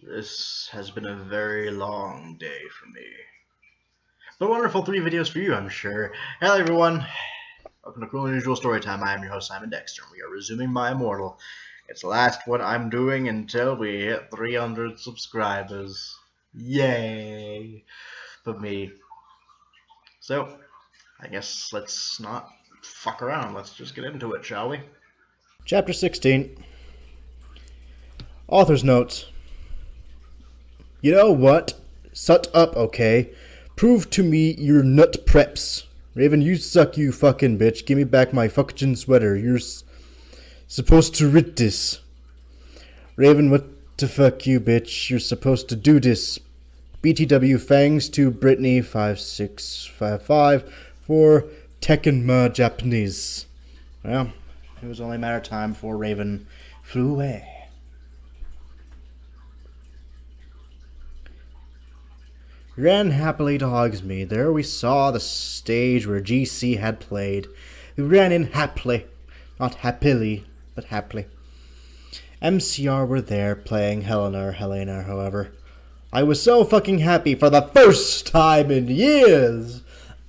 This has been a very long day for me. But wonderful 3 videos for you, I'm sure. Hello everyone. Welcome to Cool and Unusual Storytime. I am your host, Simon Dexter. We are resuming my Immortal. It's the last one I'm doing until we hit 300 subscribers. Yay! For me. So, I guess let's not fuck around. Let's just get into it, shall we? Chapter 16. Author's notes. You know what? Shut up, okay? Prove to me your nut preps. Raven, you suck, you fucking bitch. Give me back my fucking sweater. You're supposed to read this. Raven, what the fuck, you bitch? You're supposed to do this. BTW Fangs to Brittany 5655 for Tekken Ma Japanese. Well, it was only a matter of time before Raven flew away. We ran happily to Hogsmeade. There we saw the stage where GC had played. We ran in happily. Not happily, but happily. MCR were there playing Helena, however. I was so fucking happy for the first time in years!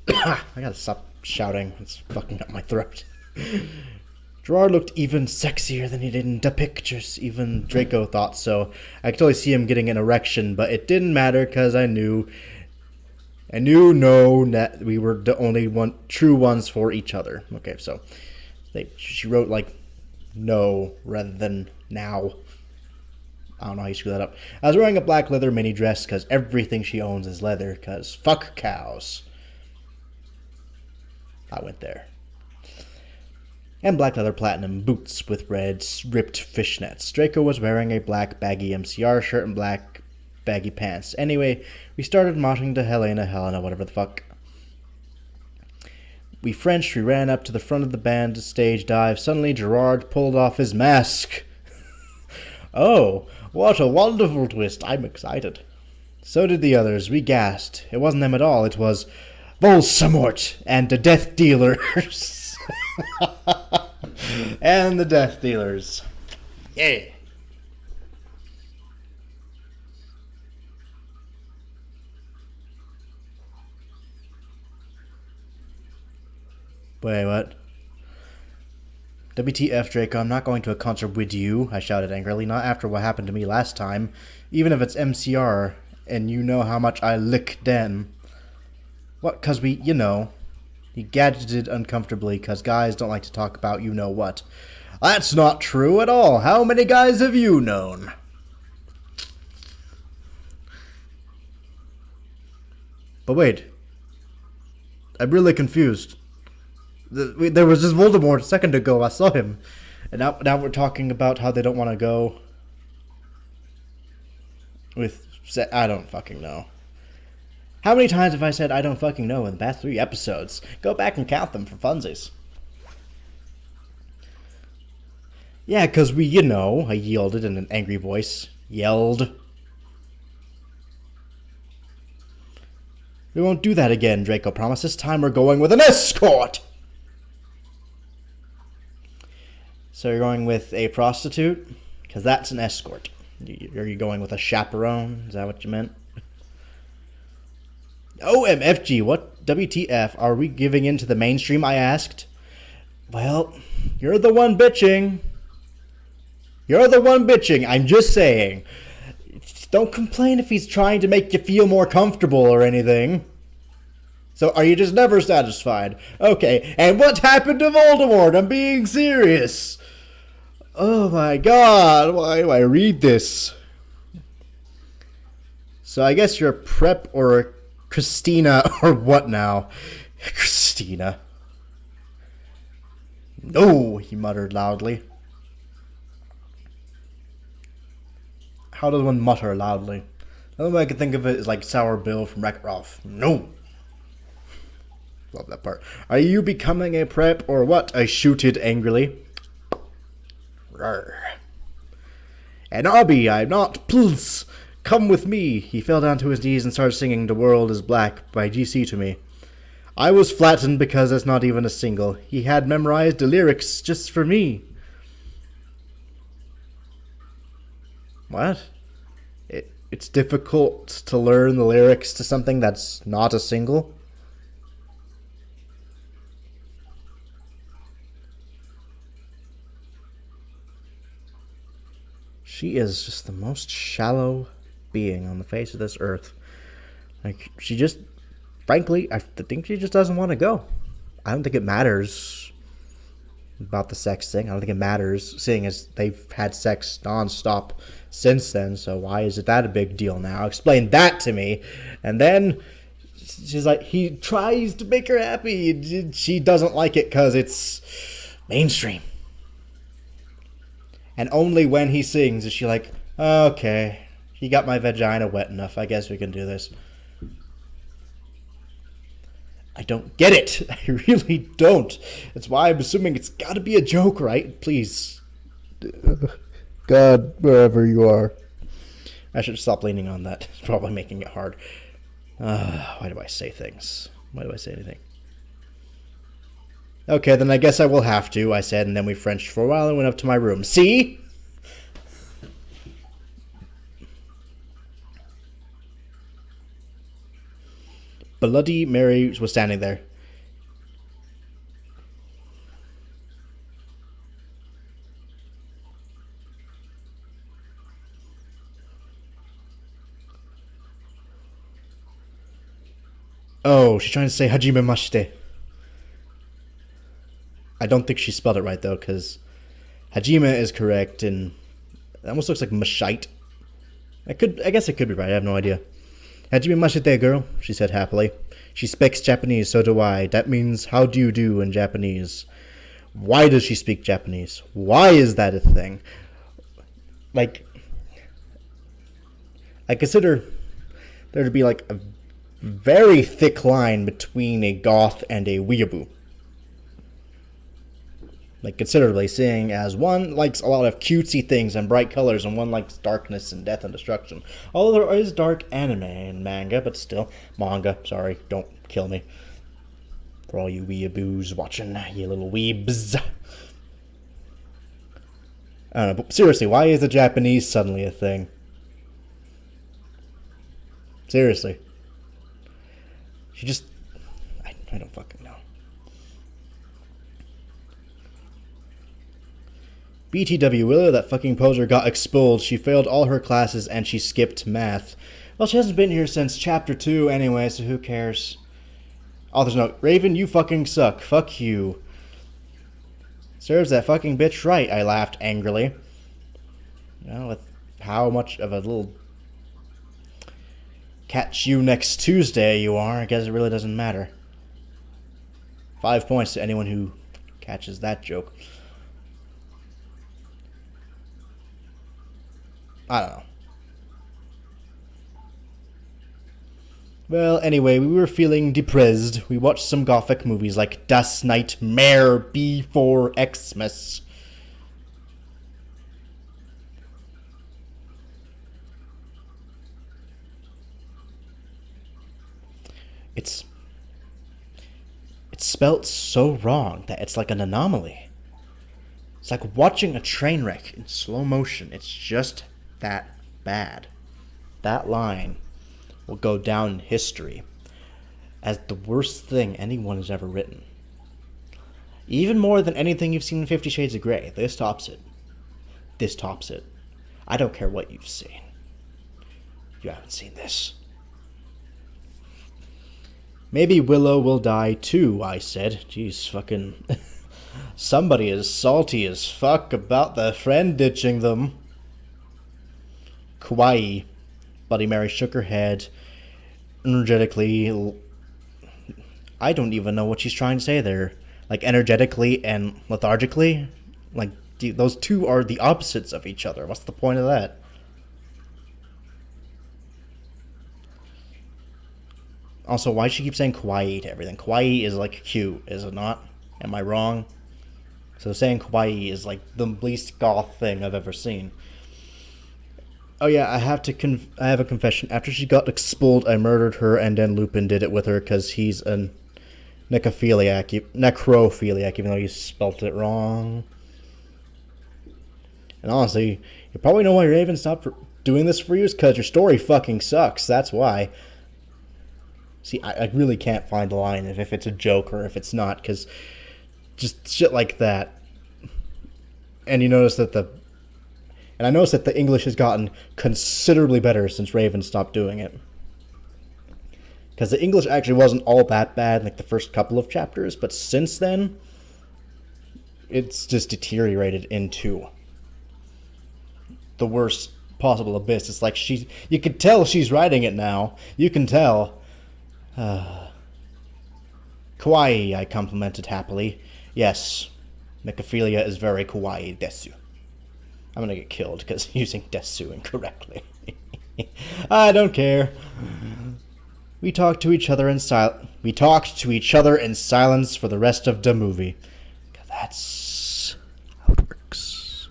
I gotta stop shouting. It's fucking up my throat. Gerard looked even sexier than he did in the pictures. Even Draco thought so. I could totally see him getting an erection, but it didn't matter because I knew that we were the only true ones for each other. Okay, so she wrote like no rather than now. I don't know how you screw that up. I was wearing a black leather mini dress because everything she owns is leather because fuck cows. I went there. And black leather platinum boots with red ripped fishnets. Draco was wearing a black baggy MCR shirt and black baggy pants. Anyway, we started moshing to Helena, whatever the fuck. We ran up to the front of the band to stage dive. Suddenly, Gerard pulled off his mask. Oh, what a wonderful twist. I'm excited. So did the others. We gasped. It wasn't them at all. It was Voldemort and the Death Dealers. And the Death Dealers. Yeah. Wait, what? WTF, Draco, I'm not going to a concert with you, I shouted angrily, not after what happened to me last time, even if it's MCR, and you know how much I lick them. What, 'cause he gadgeted uncomfortably, 'cause guys don't like to talk about you-know-what. That's not true at all. How many guys have you known? But wait. I'm really confused. There was just Voldemort a second ago. I saw him. And now we're talking about how they don't want to go with... I don't fucking know. How many times have I said I don't fucking know in the past 3 episodes? Go back and count them for funsies. Yeah, 'cause I yielded in an angry voice. Yelled. We won't do that again, Draco promised. This time we're going with an escort! So you're going with a prostitute? 'Cause that's an escort. Are you going with a chaperone? Is that what you meant? OMFG, what WTF? Are we giving in to the mainstream, I asked. Well, you're the one bitching. I'm just saying. Don't complain if he's trying to make you feel more comfortable or anything. So are you just never satisfied? Okay, and what happened to Voldemort? I'm being serious. Oh my god, why do I read this? So I guess you're a prep or a Christina or what now? Christina. No, he muttered loudly. How does one mutter loudly? The only way I can think of it is like Sour Bill from Wreck-It Ralph. No. Love that part. Are you becoming a prep or what? I shooted angrily. Rawr. And Abby, I'm not. Please. Come with me. He fell down to his knees and started singing The World is Black by GC to me. I was flattened because that's not even a single. He had memorized the lyrics just for me. What? it's difficult to learn the lyrics to something that's not a single. She is just the most shallow being on the face of this earth. Like, she just, frankly, I think she just doesn't want to go. I don't think it matters about the sex thing. I don't think it matters, seeing as they've had sex nonstop since then. So why is it that a big deal now? Explain that to me. And then she's like, he tries to make her happy. She doesn't like it because it's mainstream. And only when he sings is she like, okay, he got my vagina wet enough. I guess we can do this. I don't get it. I really don't. That's why I'm assuming it's got to be a joke, right? Please. God, wherever you are. I should stop leaning on that. It's probably making it hard. Why do I say things? Why do I say anything? Okay, then I guess I will have to, I said, and then we Frenched for a while and went up to my room. See? Bloody Mary was standing there. Oh, she's trying to say Hajime Mashite. I don't think she spelled it right, though, because Hajime is correct, and it almost looks like Mashite. I guess it could be right, I have no idea. Hajime Mashite, girl, she said happily. She speaks Japanese, so do I. That means, how do you do in Japanese? Why does she speak Japanese? Why is that a thing? Like, I consider there to be like a very thick line between a goth and a weeaboo. Like, considerably, seeing as one likes a lot of cutesy things and bright colors, and one likes darkness and death and destruction. Although there is dark anime and manga, but still, manga, sorry, don't kill me. For all you weeaboos watching, you little weebs. I don't know, but seriously, why is the Japanese suddenly a thing? Seriously. She just... I don't fucking know. BTW Willow, that fucking poser, got expelled. She failed all her classes and she skipped math. Well, she hasn't been here since chapter 2 anyway, so who cares? Author's note, Raven, you fucking suck. Fuck you. Serves that fucking bitch right, I laughed angrily. You know, with how much of a little catch you next Tuesday you are, I guess it really doesn't matter. 5 points to anyone who catches that joke. I don't know. Well, anyway, we were feeling depressed. We watched some gothic movies like Das Nightmare Before Xmas. It's spelt so wrong that it's like an anomaly. It's like watching a train wreck in slow motion. It's just that bad. That line will go down in history as the worst thing anyone has ever written. Even more than anything you've seen in 50 Shades of Grey. This tops it. This tops it. I don't care what you've seen. You haven't seen this. Maybe Willow will die too, I said. Jeez, fucking... Somebody is salty as fuck about their friend ditching them. Kawaii. Bloody Mary shook her head energetically. I don't even know what she's trying to say there. Like, energetically and lethargically? Like, those two are the opposites of each other. What's the point of that? Also, why does she keep saying kawaii to everything? Kawaii is like cute, is it not? Am I wrong? So saying kawaii is like the least goth thing I've ever seen. Oh yeah, I have a confession. After she got expelled, I murdered her, and then Lupin did it with her because he's a necrophiliac, even though you spelt it wrong. And honestly, you probably know why Raven stopped doing this for you is because your story fucking sucks. That's why. See, I really can't find the line if it's a joke or if it's not, because just shit like that. And you notice that I noticed that the English has gotten considerably better since Raven stopped doing it. Because the English actually wasn't all that bad in like the first couple of chapters, but since then, it's just deteriorated into the worst possible abyss. It's like you can tell she's writing it now. You can tell. Kawaii, I complimented happily. Yes, Necrophilia is very kawaii desu. I'm gonna get killed because using desu incorrectly. I don't care. We talked to each other in silence for the rest of the movie. That's how it works.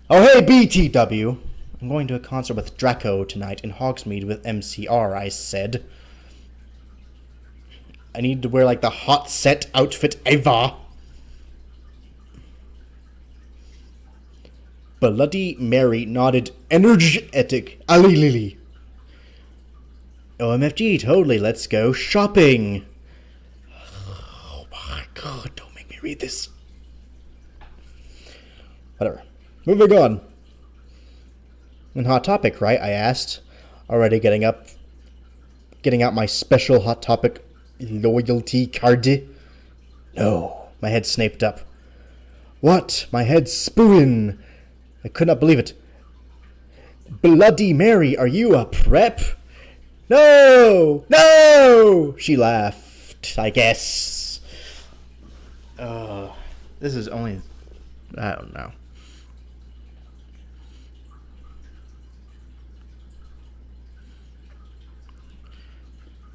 Oh hey BTW, I'm going to a concert with Draco tonight in Hogsmeade with MCR, I said. I need to wear like the hot set outfit ever. Bloody Mary nodded energetic. Alilili. OMFG, totally, let's go shopping. Oh my god, don't make me read this. Whatever. Moving on. And Hot Topic, right? I asked. Already getting out my special Hot Topic loyalty card. No, my head snaped up. What? My head spooing. I could not believe it. Bloody Mary, are you a prep? No! No! She laughed, I guess. This is only... I don't know.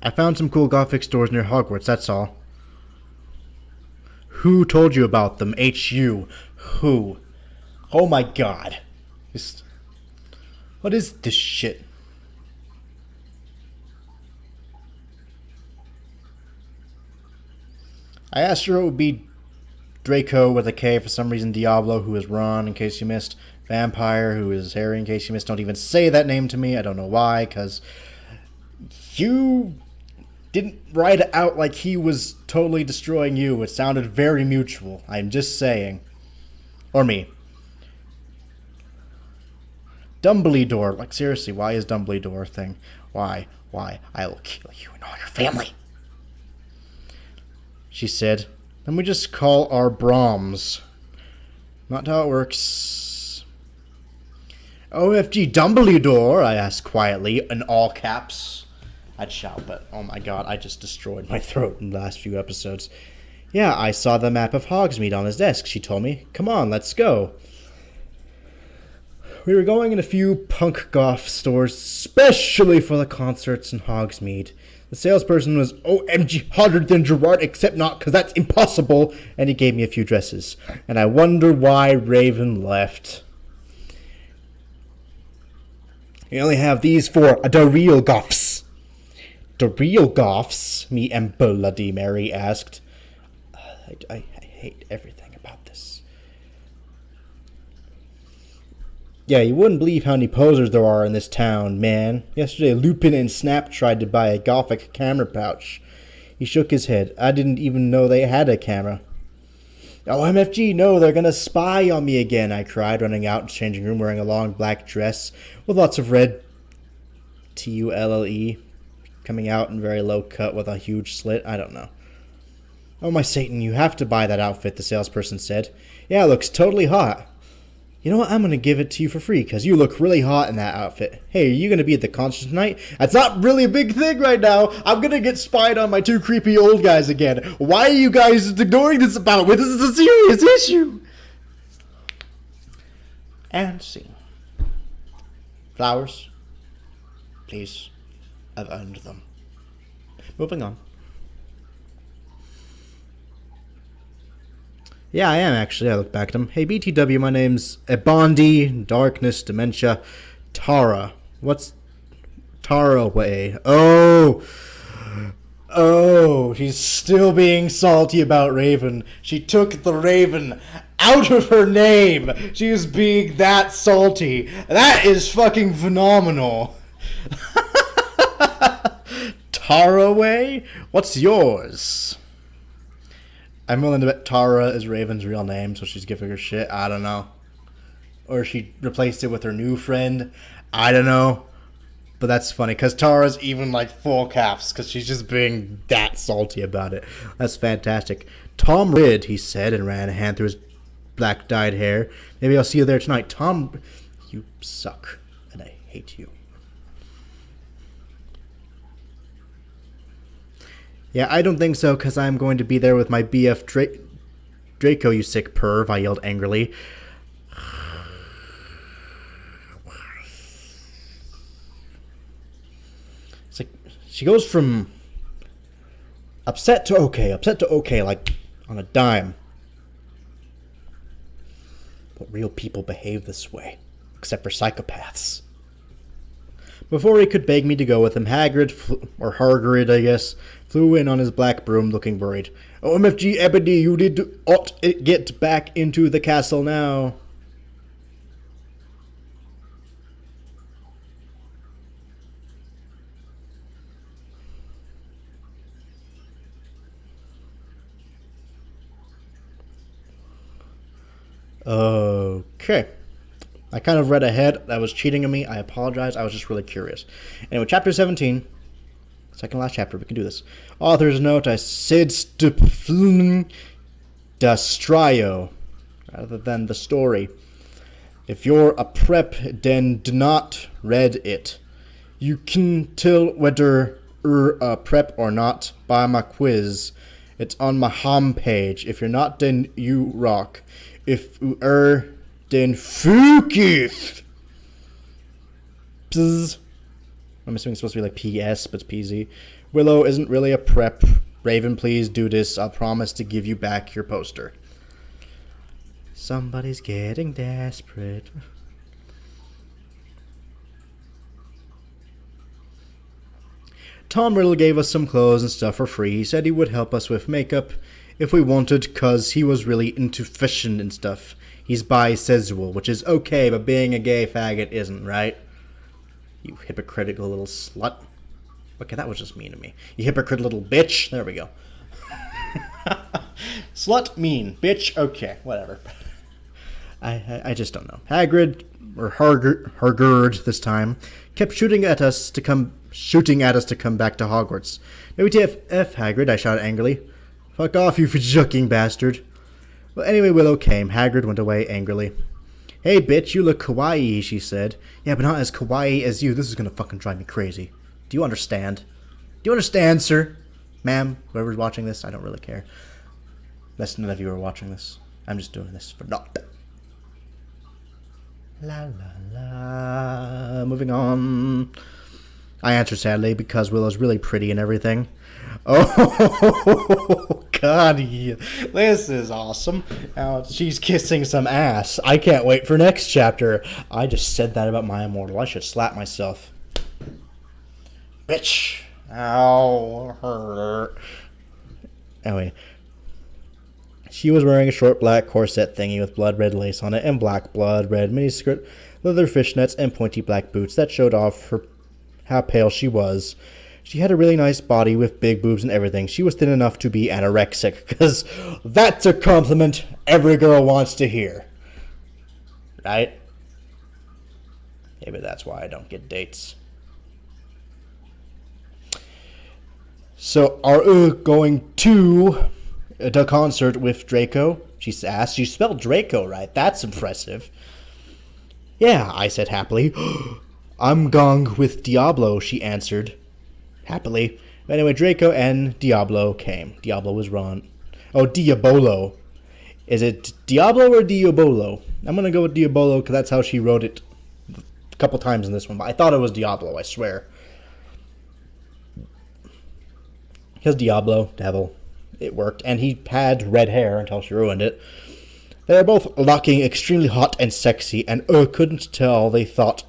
I found some cool Gothic stores near Hogwarts, that's all. Who told you about them? HU. Who? Oh my god. What is this shit? I asked her it would be Draco with a K, for some reason Diablo, who is Ron, in case you missed. Vampire, who is Harry, in case you missed. Don't even say that name to me. I don't know why, because you didn't write it out like he was totally destroying you. It sounded very mutual. I'm just saying. Or me. Dumbledore. Like, seriously, why is Dumbledore a thing? Why? Why? I will kill you and all your family. She said, then we just call our Brahms. Not how it works. OFG Dumbledore, I asked quietly, in all caps. I'd shout, but oh my god, I just destroyed my throat in the last few episodes. Yeah, I saw the map of Hogsmeade on his desk, she told me. Come on, let's go. We were going in a few punk goth stores, especially for the concerts in Hogsmeade. The salesperson was OMG hotter than Gerard, except not, because that's impossible, and he gave me a few dresses. And I wonder why Raven left. You only have these for the real goths. The real goths? Me and Bloody Mary asked. I hate everything about this. Yeah, you wouldn't believe how many posers there are in this town, man. Yesterday, Lupin and Snap tried to buy a Gothic camera pouch. He shook his head. I didn't even know they had a camera. Oh, MFG, no, they're gonna spy on me again, I cried, running out and changing room wearing a long black dress with lots of red Tulle coming out in very low cut with a huge slit. I don't know. Oh, my Satan, you have to buy that outfit, the salesperson said. Yeah, it looks totally hot. You know what? I'm going to give it to you for free because you look really hot in that outfit. Hey, are you going to be at the concert tonight? That's not really a big thing right now. I'm going to get spied on by two creepy old guys again. Why are you guys ignoring this about me? This is a serious issue. And scene. Flowers. Please. I've earned them. Moving on. Yeah, I am actually. I look back at him. Hey, BTW, my name's Ebondi, Darkness, Dementia, Tara. What's Tara way? Oh, Oh, she's still being salty about Raven. She took the Raven out of her name. She was being that salty. That is fucking phenomenal. Taraway? What's yours? I'm willing to bet Tara is Raven's real name, so she's giving her shit. I don't know. Or she replaced it with her new friend. I don't know. But that's funny, because Tara's even like full caps, because she's just being that salty about it. That's fantastic. Tom Ridd, he said, and ran a hand through his black dyed hair. Maybe I'll see you there tonight. Tom, you suck, and I hate you. Yeah, I don't think so, because I'm going to be there with my BF Draco, you sick perv, I yelled angrily. It's like, she goes from upset to okay, like on a dime. But real people behave this way, except for psychopaths. Before he could beg me to go with him, Hagrid, I guess, flew in on his black broom looking worried. OMFG Ebony, you ought get back into the castle now. Okay. I kind of read ahead. That was cheating of me. I apologize. I was just really curious. Anyway, chapter 17. Second last chapter. We can do this. Author's note. I said Stupfln Dastrio rather than the story. If you're a prep, then do not read it. You can tell whether you're a prep or not by my quiz. It's on my homepage. If you're not, then you rock. If you are, then focus. Pzz. I'm assuming it's supposed to be like PS, but it's PZ. Willow isn't really a prep. Raven, please do this. I'll promise to give you back your poster. Somebody's getting desperate. Tom Riddle gave us some clothes and stuff for free. He said he would help us with makeup if we wanted, cause he was really into fashion and stuff. He's bisexual, which is okay, but being a gay faggot isn't, right? You hypocritical little slut. Okay, that was just mean to me. You hypocrite little bitch. There we go. Slut, mean. Bitch, okay, whatever. I just don't know. Hagrid, or Hargurd this time, kept shooting at us to come back to Hogwarts. Maybe TFF, Hagrid, I shouted angrily. Fuck off, you fucking bastard. Well, anyway, Willow came. Hagrid went away angrily. Hey, bitch, you look kawaii, she said. Yeah, but not as kawaii as you. This is gonna fucking drive me crazy. Do you understand? Do you understand, sir? Ma'am, whoever's watching this, I don't really care. Unless none of you are watching this. I'm just doing this for not. La la la. Moving on. I answered sadly because Willow's really pretty and everything. Oh, God. This is awesome. Now she's kissing some ass. I can't wait for next chapter. I just said that about my Immortal. I should slap myself. Bitch. Ow. Hurt. Anyway. She was wearing a short black corset thingy with blood red lace on it and black blood red miniskirt, leather fishnets, and pointy black boots that showed off how pale she was. She had a really nice body with big boobs and everything. She was thin enough to be anorexic, because that's a compliment every girl wants to hear. Right? Maybe that's why I don't get dates. So, are you going to the concert with Draco? She asked. She spelled Draco right. That's impressive. Yeah, I said happily. I'm going with Diablo, she answered. Happily. Anyway, Draco and Diablo came. Diablo was wrong. Oh, Diabolo. Is it Diablo or Diabolo? I'm going to go with Diabolo because that's how she wrote it a couple times in this one. But I thought it was Diablo, I swear. Because Diablo, devil, it worked. And he had red hair until she ruined it. They were both looking extremely hot and sexy, and couldn't tell they thought.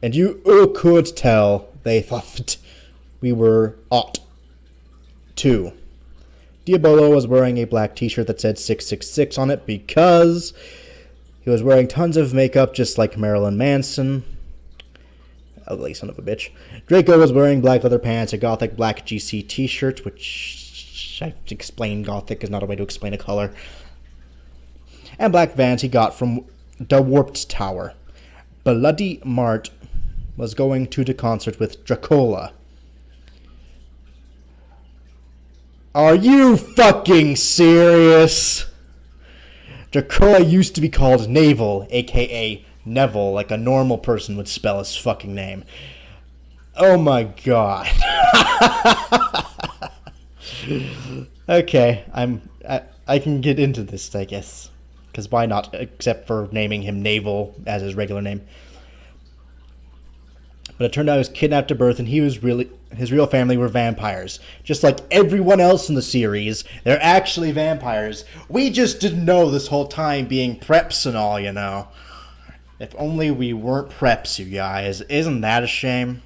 And you could tell they thought we were hot. 2. Diabolo was wearing a black t-shirt that said 666 on it because he was wearing tons of makeup just like Marilyn Manson. Ugly son of a bitch. Draco was wearing black leather pants, a gothic black GC t-shirt, which I've explained gothic is not a way to explain a color. And black Vans he got from the Warped Tower. Bloody Mart was going to the concert with Dracola. Are you fucking serious? Dracola used to be called Navel, aka Neville, like a normal person would spell his fucking name. Oh my god. Okay, I can get into this, I guess. Because why not, except for naming him Navel as his regular name. But it turned out he was kidnapped at birth, and his real family were vampires. Just like everyone else in the series, they're actually vampires. We just didn't know this whole time, being preps and all, you know. If only we weren't preps, you guys. Isn't that a shame?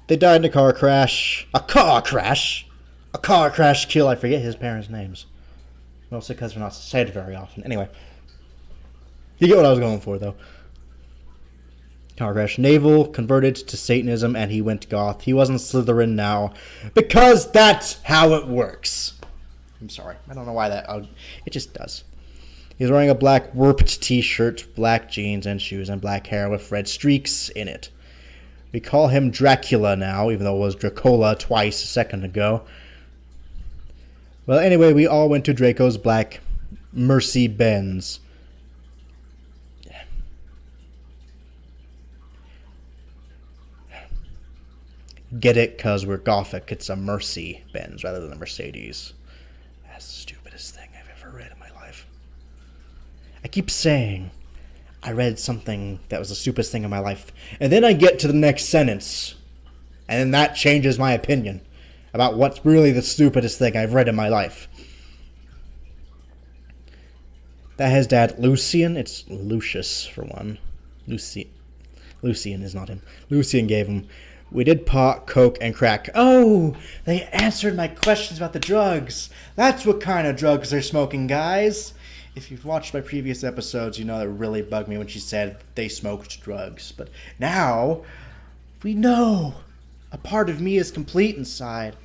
They died in a car crash. A car crash? A car crash kill. I forget his parents' names. Mostly because they're not said very often. Anyway. You get what I was going for, though. Car crash. Navel converted to Satanism and he went goth. He wasn't Slytherin now. Because that's how it works. I'm sorry. I don't know why that... it just does. He's wearing a black warped t-shirt, black jeans and shoes, and black hair with red streaks in it. We call him Dracula now, even though it was Dracola twice a second ago. Well, anyway, we all went to Draco's black Mercy Benz. Get it? Because we're gothic. It's a Mercy Benz rather than a Mercedes. That's the stupidest thing I've ever read in my life. I keep saying I read something that was the stupidest thing in my life, and then I get to the next sentence, and then that changes my opinion about what's really the stupidest thing I've read in my life. That his dad, Lucian, it's Lucius for one. Lucian is not him. Lucian gave him. We did pot, coke, and crack. Oh, they answered my questions about the drugs. That's what kind of drugs they're smoking, guys. If you've watched my previous episodes, you know that really bugged me when she said they smoked drugs. But now, we know. A part of me is complete inside.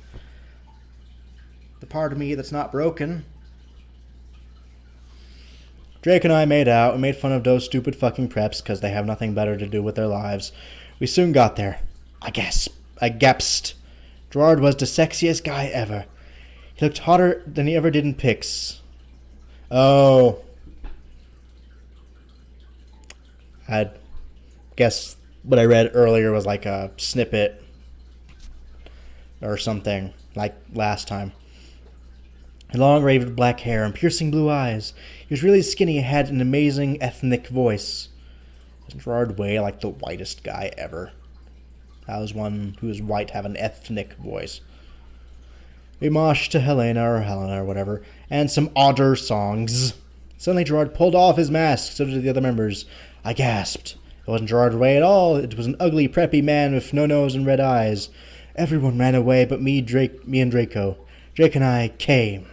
The part of me that's not broken. Drake and I made out and made fun of those stupid fucking preps because they have nothing better to do with their lives. We soon got there. I gasped. Gerard was the sexiest guy ever. He looked hotter than he ever did in pics. Oh. I guess what I read earlier was like a snippet or something, like last time. Long raven black hair and piercing blue eyes. He was really skinny and had an amazing ethnic voice. Gerard Way, like the whitest guy ever. That was one who was white, have an ethnic voice. We moshed to Helena or whatever, and some odder songs. Suddenly Gerard pulled off his mask, so did the other members. I gasped. It wasn't Gerard Way at all. It was an ugly, preppy man with no nose and red eyes. Everyone ran away but me and Draco. Drake and I came.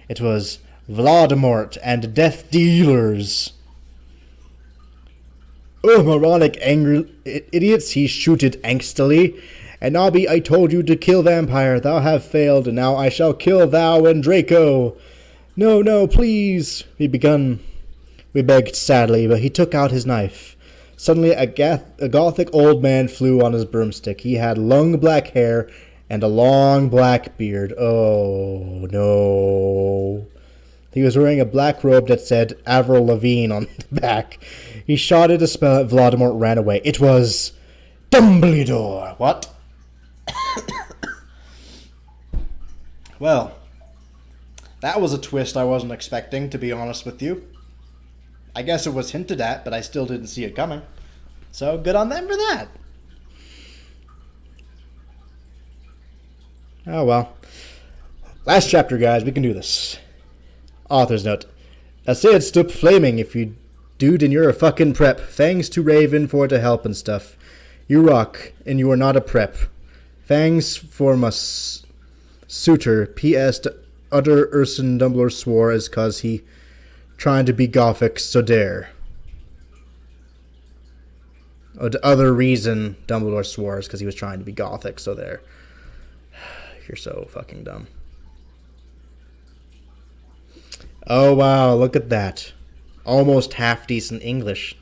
It was Voldemort and Death Dealers. Oh, moronic, angry idiots, he shooted angstily. And Nobby, I told you to kill vampire. Thou have failed, and now I shall kill thou and Draco. No, no, please. We begged sadly, but he took out his knife. Suddenly, a gothic old man flew on his broomstick. He had long black hair and a long black beard. Oh, no. He was wearing a black robe that said Avril Lavigne on the back. He shouted a spell at Voldemort, ran away. It was Dumbledore. What? Well, that was a twist I wasn't expecting, to be honest with you. I guess it was hinted at, but I still didn't see it coming. So good on them for that. Oh well. Last chapter, guys. We can do this. Author's note. I say it stop flaming if you dude and you're a fucking prep. Thanks to Raven for the help and stuff. You rock, and you are not a prep. Thanks for my suitor. P.S. The other Urson Dumbledore swore is cause he trying to be gothic, so dare. Oh, the other reason Dumbledore swore is because he was trying to be gothic, so there. You're so fucking dumb. Oh, wow, look at that. Almost half-decent English.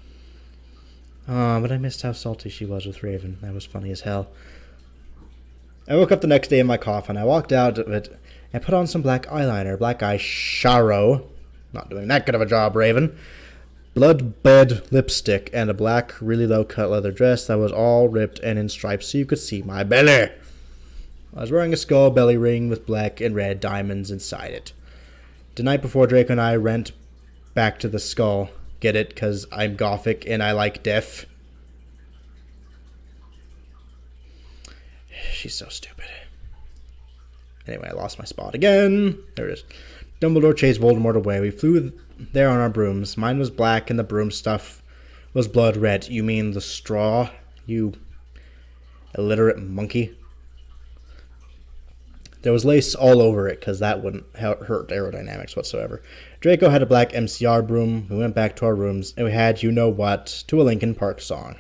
Oh, but I missed how salty she was with Raven. That was funny as hell. I woke up the next day in my coffin. I walked out of it and put on some black eyeliner, black eyeshadow. Not doing that good of a job, Raven. Blood-bed lipstick, and a black, really low-cut leather dress that was all ripped and in stripes so you could see my belly. I was wearing a skull belly ring with black and red diamonds inside it. The night before, Draco and I went back to the skull. Get it? Because I'm gothic and I like death. She's so stupid. Anyway, I lost my spot again. There it is. Dumbledore chased Voldemort away. We flew there on our brooms. Mine was black and the broom stuff was blood red. You mean the straw? You illiterate monkey. There was lace all over it because that wouldn't hurt aerodynamics whatsoever. Draco had a black MCR broom. We went back to our rooms and we had you know what to a Linkin Park song.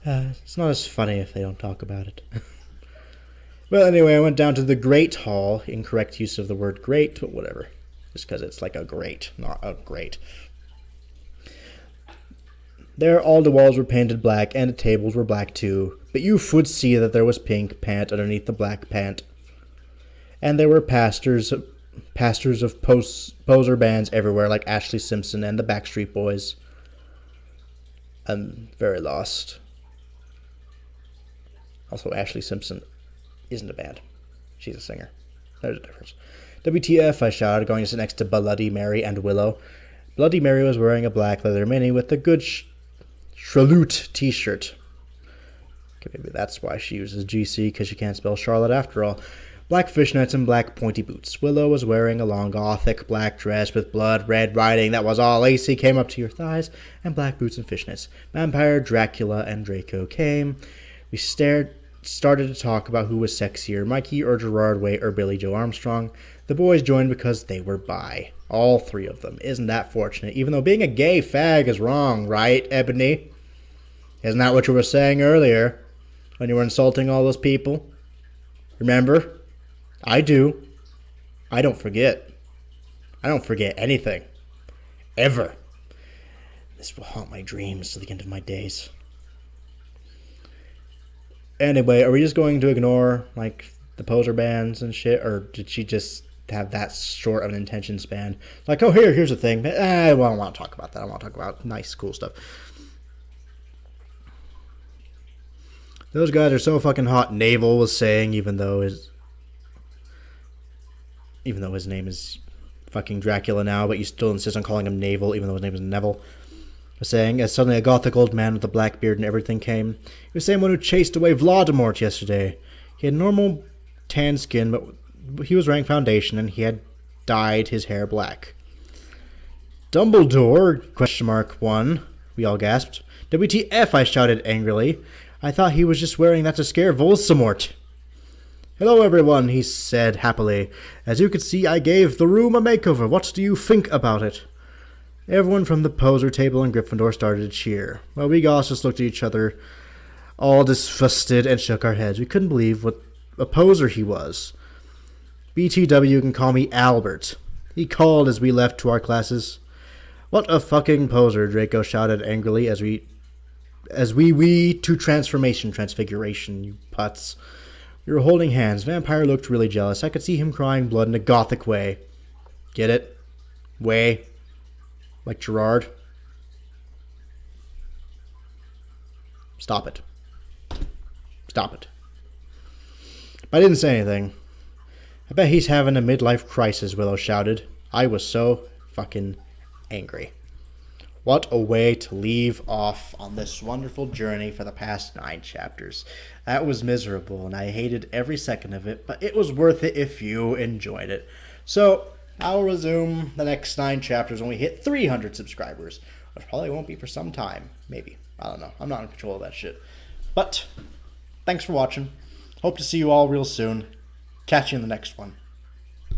It's not as funny if they don't talk about it. Well, anyway, I went down to the Great Hall. Incorrect use of the word great, but whatever. Just because it's like a grate, not a grate. There, all the walls were painted black, and the tables were black too. But you would see that there was pink pant underneath the black pant. And there were pastors of poser bands everywhere, like Ashley Simpson and the Backstreet Boys. I'm very lost. Also, Ashley Simpson isn't a band. She's a singer. There's a difference. WTF, I shouted, going to sit next to Bloody Mary and Willow. Bloody Mary was wearing a black leather mini with a good Charlotte t-shirt. Okay, maybe that's why she uses GC, because she can't spell Charlotte after all. Black fishnets and black pointy boots. Willow was wearing a long gothic black dress with blood red writing that was all lacy, came up to your thighs, and black boots and fishnets. Vampire, Dracula, and Draco came. We started to talk about who was sexier, Mikey or Gerard Way or Billy Joe Armstrong. The boys joined because they were bi. All three of them. Isn't that fortunate? Even though being a gay fag is wrong, right, Ebony? Isn't that what you were saying earlier when you were insulting all those people? Remember? I do. I don't forget. I don't forget anything. Ever. This will haunt my dreams to the end of my days. Anyway, are we just going to ignore, like, the poser bands and shit? Or did she just have that short of an attention span? Like, oh, here's the thing. Well, I don't want to talk about that. I want to talk about nice, cool stuff. Those guys are so fucking hot, Navel was saying, even though his name is fucking Dracula now, but you still insist on calling him Navel, even though his name is Neville. Was saying, as suddenly a gothic old man with a black beard and everything came. He was the same one who chased away Voldemort yesterday. He had normal tan skin, but he was wearing foundation, and he had dyed his hair black. Dumbledore? Question mark 1. We all gasped. WTF, I shouted angrily. I thought he was just wearing that to scare Voldemort. Hello, everyone, he said happily. As you could see, I gave the room a makeover. What do you think about it? Everyone from the poser table in Gryffindor started to cheer, while we all just looked at each other, all disgusted, and shook our heads. We couldn't believe what a poser he was. BTW can call me Albert. He called as we left to our classes. What a fucking poser, Draco shouted angrily as we to transfiguration, you putz. We were holding hands. Vampire looked really jealous. I could see him crying blood in a gothic way. Get it? Way. Like Gerard. Stop it. Stop it. But I didn't say anything. I bet he's having a midlife crisis, Willow shouted. I was so fucking angry. What a way to leave off on this wonderful journey for the past 9 chapters. That was miserable, and I hated every second of it, but it was worth it if you enjoyed it. So, I'll resume the next 9 chapters when we hit 300 subscribers, which probably won't be for some time. Maybe. I don't know. I'm not in control of that shit. But, thanks for watching. Hope to see you all real soon. Catch you in the next one.